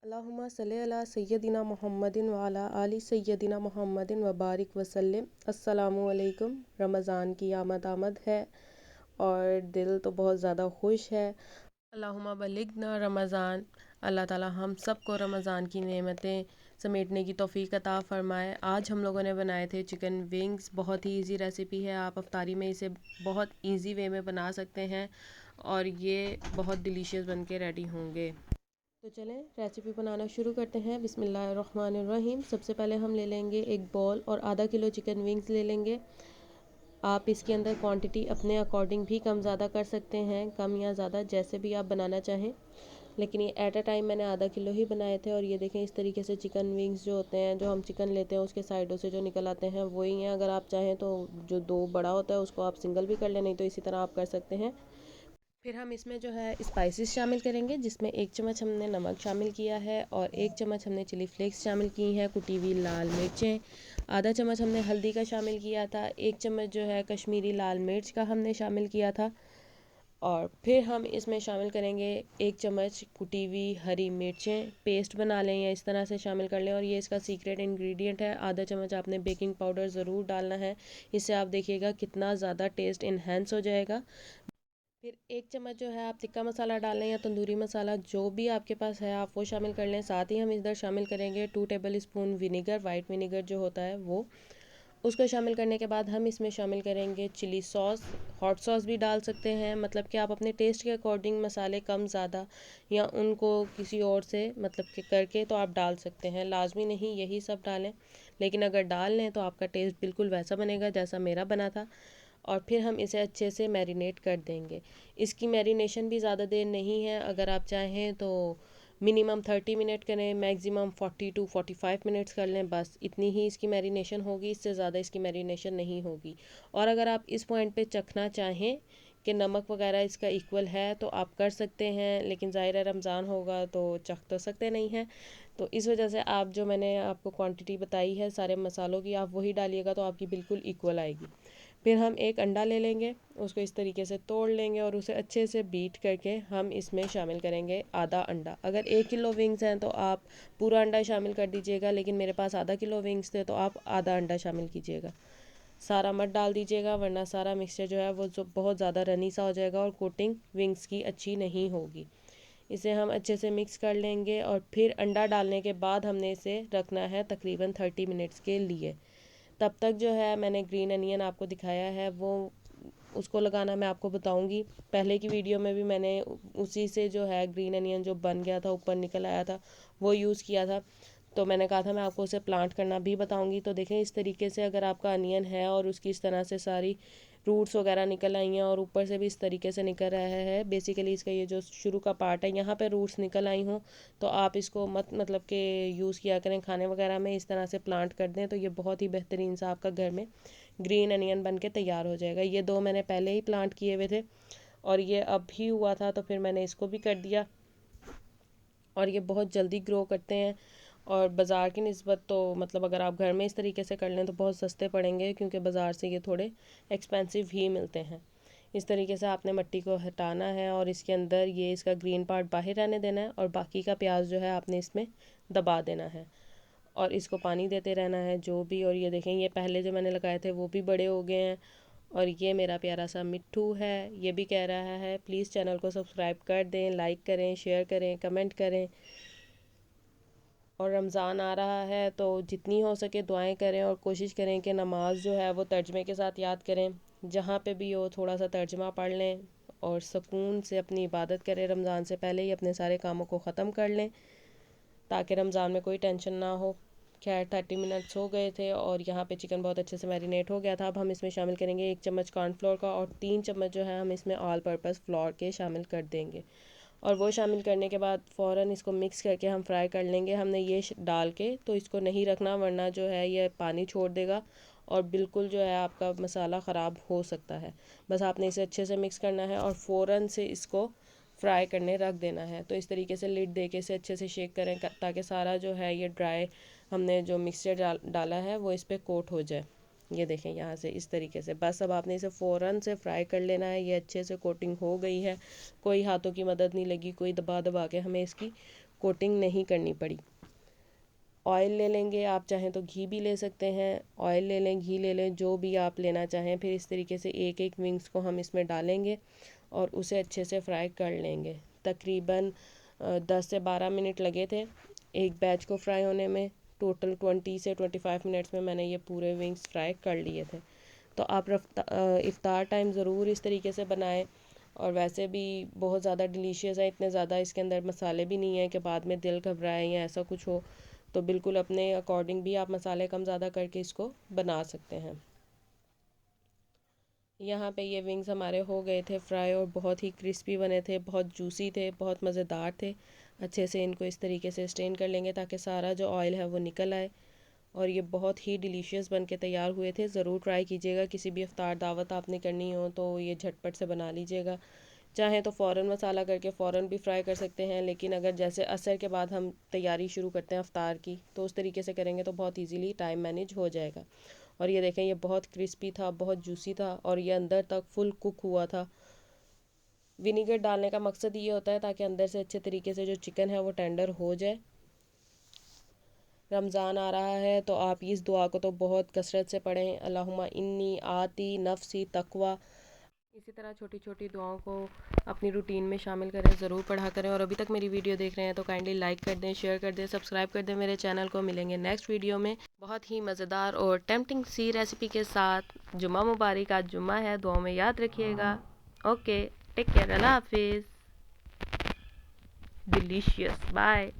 अल्लाहुम्मा सल्ली अला सय्यदिना मुहम्मदिन व अला आलि सय्यदिना मुहम्मदिन व बारिक वसल्लम। अस्सलामु अलैकुम। रमज़ान की आमद है और दिल तो बहुत ज़्यादा खुश है। अल्लाहुम्मा बल्लिगना रमज़ान। अल्लाह ताला हम सबको रमज़ान की नेमतें समेटने की तौफ़ीक अता फ़रमाए। आज हम लोगों ने बनाए थे चिकन विंग्स। बहुत ही इजी रेसिपी है, आप अफ्तारी में इसे बहुत इजी वे में बना सकते हैं और ये बहुत डिलीशियस बन के रेडी होंगे। तो चलें रेसिपी बनाना शुरू करते हैं। बिस्मिल्लाहिर्रहमानिर्रहीम। सबसे पहले हम ले लेंगे एक बॉल और आधा किलो चिकन विंग्स ले लेंगे। आप इसके अंदर क्वांटिटी अपने अकॉर्डिंग भी कम ज़्यादा कर सकते हैं, कम या ज़्यादा जैसे भी आप बनाना चाहें। लेकिन ये एट अ टाइम मैंने आधा किलो ही बनाए थे। और ये देखें इस तरीके से चिकन विंग्स जो होते हैं, जो हम चिकन लेते हैं उसके साइडों से जो निकल आते हैं वही हैं। अगर आप चाहें तो जो दो बड़ा होता है उसको आप सिंगल भी कर लें, नहीं तो इसी तरह आप कर सकते हैं। फिर हम इसमें जो है स्पाइसेस शामिल करेंगे, जिसमें 1 चम्मच हमने नमक शामिल किया है और 1 चम्मच हमने चिली फ्लेक्स शामिल की हैं, कुटी हुई लाल मिर्चें, आधा चम्मच हमने हल्दी का शामिल किया था, 1 चम्मच जो है कश्मीरी लाल मिर्च का हमने शामिल किया था। और फिर हम इसमें शामिल करेंगे 1 चम्मच कुटी हुई हरी मिर्चें, पेस्ट बना लें या इस तरह से शामिल कर लें। और ये इसका सीक्रेट इंग्रेडिएंट है, आधा चम्मच आपने बेकिंग पाउडर ज़रूर डालना है। इससे आप देखिएगा कितना ज़्यादा टेस्ट इन्हेंस हो जाएगा। फिर 1 चम्मच जो है आप तिक्का मसाला डाल लें या तंदूरी मसाला, जो भी आपके पास है आप वो शामिल कर लें। साथ ही हम इधर शामिल करेंगे 2 table spoon vinegar, white vinegar जो होता है वो। उसको शामिल करने के बाद हम इसमें शामिल करेंगे चिली सॉस। हॉट सॉस भी डाल सकते हैं, मतलब कि आप अपने टेस्ट के अकॉर्डिंग मसाले कम ज़्यादा या उनको किसी और से मतलब कि करके तो आप डाल सकते हैं। लाजमी नहीं यही सब डालें, लेकिन अगर डाल लें तो आपका टेस्ट बिल्कुल वैसा बनेगा जैसा मेरा बना था। और फिर हम इसे अच्छे से मैरिनेट कर देंगे। इसकी मैरिनेशन भी ज़्यादा देर नहीं है, अगर आप चाहें तो मिनिमम 30 मिनट करें, मैक्सिमम 40 टू 45 मिनट्स कर लें, बस इतनी ही इसकी मैरिनेशन होगी, इससे ज़्यादा इसकी मैरिनेशन नहीं होगी। और अगर आप इस पॉइंट पे चखना चाहें कि नमक वगैरह इसका इक्वल है तो आप कर सकते हैं, लेकिन ज़ाहिर है रमज़ान होगा तो चख तो सकते नहीं हैं। तो इस वजह से आप जो मैंने आपको क्वांटिटी बताई है सारे मसालों की, आप वही डालिएगा तो आपकी बिल्कुल इक्वल आएगी। फिर हम एक अंडा ले लेंगे, उसको इस तरीके से तोड़ लेंगे और उसे अच्छे से बीट करके हम इसमें शामिल करेंगे आधा अंडा। अगर 1 किलो विंग्स हैं तो आप पूरा अंडा शामिल कर दीजिएगा, लेकिन मेरे पास आधा किलो विंग्स थे तो आप आधा अंडा शामिल कीजिएगा। सारा मत डाल दीजिएगा, वरना सारा मिक्सचर जो है वो जो बहुत ज़्यादा रनी सा हो जाएगा और कोटिंग विंग्स की अच्छी नहीं होगी। इसे हम अच्छे से मिक्स कर लेंगे और फिर अंडा डालने के बाद हमने इसे रखना है तकरीबन 30 मिनट्स के लिए। तब तक जो है मैंने ग्रीन अनियन आपको दिखाया है, वो उसको लगाना मैं आपको बताऊंगी। पहले की वीडियो में भी मैंने उसी से जो है ग्रीन अनियन जो बन गया था, ऊपर निकल आया था, वो यूज़ किया था। तो मैंने कहा था मैं आपको उसे प्लांट करना भी बताऊंगी। तो देखें इस तरीके से अगर आपका अनियन है और उसकी इस तरह से सारी रूट्स वगैरह निकल आई हैं और ऊपर से भी इस तरीके से निकल रहा है, बेसिकली इसका ये जो शुरू का पार्ट है यहाँ पे रूट्स निकल आई हों, तो आप इसको मत मतलब कि यूज़ किया करें खाने वगैरह में। इस तरह से प्लांट कर दें तो ये बहुत ही बेहतरीन सा आपका घर में ग्रीन अनियन बन के तैयार हो जाएगा। ये दो मैंने पहले ही प्लांट किए हुए थे और ये अब भी हुआ था, तो फिर मैंने इसको भी कर दिया। और ये बहुत जल्दी ग्रो करते हैं और बाज़ार की निस्बत तो मतलब अगर आप घर में इस तरीके से कर लें तो बहुत सस्ते पड़ेंगे, क्योंकि बाज़ार से ये थोड़े एक्सपेंसिव ही मिलते हैं। इस तरीके से आपने मिट्टी को हटाना है और इसके अंदर ये इसका ग्रीन पार्ट बाहर रहने देना है और बाकी का प्याज जो है आपने इसमें दबा देना है और इसको पानी देते रहना है जो भी। और ये देखें ये पहले जो मैंने लगाए थे वो भी बड़े हो गए हैं। और ये मेरा प्यारा सा मिट्ठू है, ये भी कह रहा है प्लीज़ चैनल को सब्सक्राइब कर दें, लाइक करें, शेयर करें, कमेंट करें। और रमज़ान आ रहा है तो जितनी हो सके दुआएं करें और कोशिश करें कि नमाज जो है वो तर्जमे के साथ याद करें। जहाँ पे भी हो थोड़ा सा तर्जमा पढ़ लें और सुकून से अपनी इबादत करें। रमज़ान से पहले ही अपने सारे कामों को ख़त्म कर लें ताकि रमज़ान में कोई टेंशन ना हो। खैर 30 मिनट्स हो गए थे और यहाँ पे चिकन बहुत अच्छे से मैरिनेट हो गया था। अब हम इसमें शामिल करेंगे 1 चम्मच कॉर्नफ्लोर का और 3 चम्मच जो है हम इसमें ऑल पर्पज़ फ्लोर के शामिल कर देंगे। और वो शामिल करने के बाद फ़ौरन इसको मिक्स करके हम फ्राई कर लेंगे। हमने ये डाल के तो इसको नहीं रखना, वरना जो है ये पानी छोड़ देगा और बिल्कुल जो है आपका मसाला ख़राब हो सकता है। बस आपने इसे अच्छे से मिक्स करना है और फ़ौरन से इसको फ्राई करने रख देना है। तो इस तरीके से लिड दे के इसे अच्छे से शेक करें ताकि सारा जो है ये ड्राई हमने जो मिक्सचर डाला है वो इस पर कोट हो जाए। ये देखें यहाँ से इस तरीके से, बस अब आपने इसे फ़ौरन से फ्राई कर लेना है। ये अच्छे से कोटिंग हो गई है, कोई हाथों की मदद नहीं लगी, कोई दबा दबा के हमें इसकी कोटिंग नहीं करनी पड़ी। ऑयल ले लेंगे, आप चाहें तो घी भी ले सकते हैं, ऑयल ले लें, घी ले लें, जो भी आप लेना चाहें। फिर इस तरीके से एक एक विंग्स को हम इसमें डालेंगे और उसे अच्छे से फ्राई कर लेंगे। तकरीबन 10 से 12 मिनट लगे थे एक बैच को फ्राई होने में। टोटल 20 से 25 मिनट्स में मैंने ये पूरे विंग्स फ्राई कर लिए थे। तो आप इफ़्तार टाइम ज़रूर इस तरीके से बनाएं। और वैसे भी बहुत ज़्यादा डिलीशियस है, इतने ज़्यादा इसके अंदर मसाले भी नहीं है कि बाद में दिल घबराए या ऐसा कुछ हो। तो बिल्कुल अपने अकॉर्डिंग भी आप मसाले कम ज़्यादा करके इसको बना सकते हैं। यहाँ पे ये विंग्स हमारे हो गए थे फ्राई और बहुत ही क्रिस्पी बने थे, बहुत जूसी थे, बहुत मज़ेदार थे। अच्छे से इनको इस तरीके से स्टेन कर लेंगे ताकि सारा जो ऑयल है वो निकल आए। और ये बहुत ही डिलीशियस बन के तैयार हुए थे। ज़रूर ट्राई कीजिएगा, किसी भी इफ्तार दावत आपने करनी हो तो ये झटपट से बना लीजिएगा। चाहें तो फ़ौरन मसाला करके फ़ौरन भी फ्राई कर सकते हैं, लेकिन अगर जैसे असर के बाद हम तैयारी शुरू करते हैं अफ्तार की, तो उस तरीके से करेंगे तो बहुत इजीली टाइम मैनेज हो जाएगा। और ये देखें, ये बहुत क्रिस्पी था, बहुत जूसी था और ये अंदर तक फुल कुक हुआ था। विनीगर डालने का मकसद ये होता है ताकि अंदर से अच्छे तरीके से जो चिकन है वो टेंडर हो जाए। रमज़ान आ रहा है तो आप इस दुआ को तो बहुत कसरत से पढ़ें, अल्लाहुम्मा इन्नी आती नफ्सी तकवा। इसी तरह छोटी छोटी दुआओं को अपनी रूटीन में शामिल करें, ज़रूर पढ़ा करें। और अभी तक मेरी वीडियो देख रहे हैं तो काइंडली लाइक कर दें, शेयर कर दें, सब्सक्राइब कर दें मेरे चैनल को। मिलेंगे नेक्स्ट वीडियो में बहुत ही मज़ेदार और टेम्पटिंग सी रेसिपी के साथ। जुम्मा मुबारक, आज जुम्मा है, दुआओं में याद रखिएगा। ओके, टेक केयर, अल्लाह हाफिज़। Delicious, bye.